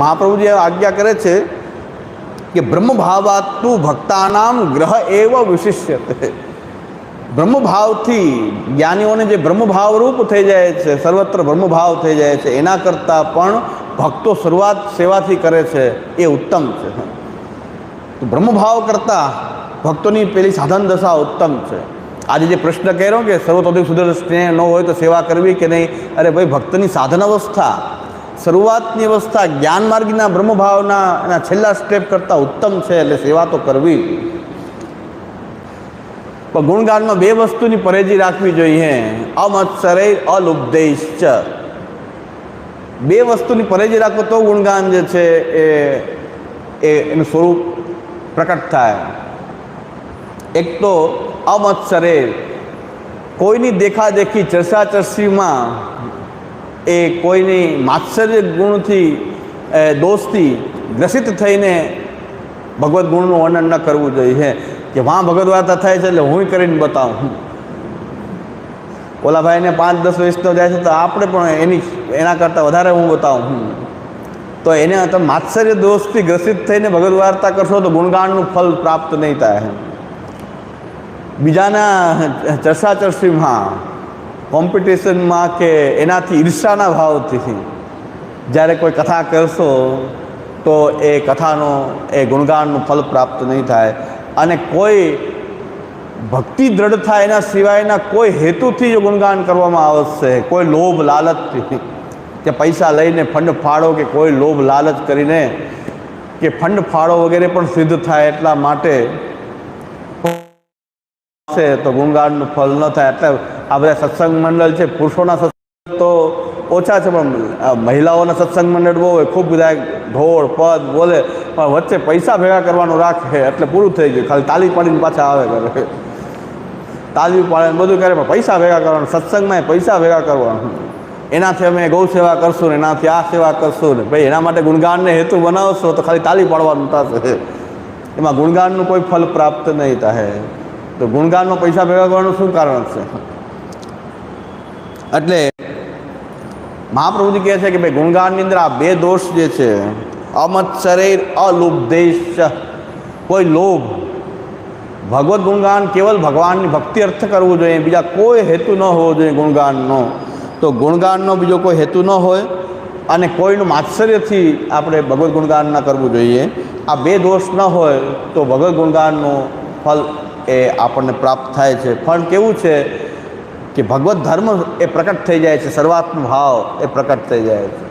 મહાપ્રભુજી આજ્ઞા કરે છે કે બ્રહ્મભાવાત્તુ ભક્તાનામ ગ્રહ એવ વિશિષ્યતે. બ્રહ્મભાવથી જ્ઞાનીઓને જે બ્રહ્મભાવ રૂપ થઈ જાય છે, સર્વત્ર બ્રહ્મભાવ થઈ જાય છે, એના કરતાં પણ ભક્તો શરૂઆત સેવાથી કરે છે એ ઉત્તમ છે. તો બ્રહ્મભાવ કરતાં ભક્તોની પેલી સાધન દશા ઉત્તમ છે. આજે જે પ્રશ્ન કર્યો કે સર્વતોધિક સુધર સ્નેહ ન હોય તો સેવા કરવી કે નહીં, અરે ભાઈ, ભક્તની સાધન અવસ્થા, શરૂઆતની અવસ્થા જ્ઞાન માર્ગીના બ્રહ્મભાવના એના છેલ્લા સ્ટેપ કરતાં ઉત્તમ છે, એટલે સેવા તો કરવી. પણ ગુણગાનમાં બે વસ્તુની પરેજી રાખવી જોઈએ. અમત્સરે અલુબ્ધૈશ્ચ. બે વસ્તુની પરેજી રાખો તો ગુણગાન જે છે એનું સ્વરૂપ પ્રકટ થાય. એક તો અમત્સરે, કોઈની દેખાદેખી ચર્ચાચર્ચીમાં એ કોઈની માત્સર્ય ગુણથી દોષથી ગ્રસિત થઈને ભગવદ્ ગુણનું વર્ણન ન કરવું જોઈએ કે વાં ભગવદ્ વાર્તા થાય છે એટલે હું કરીને બતાવું. ઓલા ભાઈને 5-10 વૈષ્ણવ જાય છે તો આપણે પણ એના કરતાં વધારે હું બતાવું. તો એને તમે માત્સર્ય દોષથી ગ્રસિત થઈને ભગવદ્ વાર્તા કરશો તો ગુણગાનનું ફલ પ્રાપ્ત નહીં થાય. બીજાના ચર્ચાચર્ચીમાં, કોમ્પિટિશનમાં કે એનાથી ઈર્ષાના ભાવથી જ્યારે કોઈ કથા કરશો તો એ કથાનો એ ગુણગાનનું ફલ પ્રાપ્ત નહીં થાય. અને કોઈ ભક્તિ દ્રઢ થાય એના સિવાયના કોઈ હેતુથી જો ગુણગાન કરવામાં આવશે, કોઈ લોભ લાલચથી કે પૈસા લઈને ફંડ ફાળો કે કોઈ લોભ લાલચ કરીને કે ફંડ ફાળો વગેરે પણ સિદ્ધ થાય એટલા માટે છે તો ગુણગાનનું ફલ ન થાય. એટલે આ બધા સત્સંગ મંડળ છે, પુરુષોના સત્સંગ તો ઓછા છે, પણ મહિલાઓના સત્સંગ મંડળ બહુ હોય. ખૂબ બધા ઢોળ પદ બોલે, પણ વચ્ચે પૈસા ભેગા કરવાનું રાખે એટલે પૂરું થઈ ગયું. ખાલી તાલી પાડીને પાછા આવે કરે, તાલી પાડે બધું કરે, પણ પૈસા ભેગા કરવાનું. સત્સંગમાં પૈસા ભેગા કરવાનું. એનાથી અમે ગૌ સેવા કરશું ને એનાથી આ સેવા કરશું ને, ભાઈ એના માટે ગુણગાનને હેતુ બનાવશો તો ખાલી તાલી પાડવાનું થશે, એમાં ગુણગાનનું કોઈ ફલ પ્રાપ્ત નહીં થાય. તો ગુણગાનમાં પૈસા ભેગા કરવાનું શું કારણ છે? એટલે મહાપ્રભુજી કહે છે કે ભાઈ ગુણગાનની અંદર આ બે દોષ જે છે, અમત્સરે અલુબ્ધૈશ્ચ, કોઈ લોભ. ભગવદ્ ગુણગાન કેવલ ભગવાનની ભક્તિ અર્થ કરવું જોઈએ, બીજા કોઈ હેતુ ન હોવો જોઈએ ગુણગાનનો. તો ગુણગાનનો બીજો કોઈ હેતુ ન હોય અને કોઈનું માત્સર્યથી આપણે ભગવદ્ ગુણગાન ન કરવું જોઈએ. આ બે દોષ ન હોય તો ભગવદ્ ગુણગાનનું ફલ એ આપણને પ્રાપ્ત થાય છે. ફળ કેવું છે કે ભગવત ધર્મ એ પ્રકટ થઈ જાય છે, સર્વાત્મ ભાવ એ પ્રકટ થઈ જાય છે.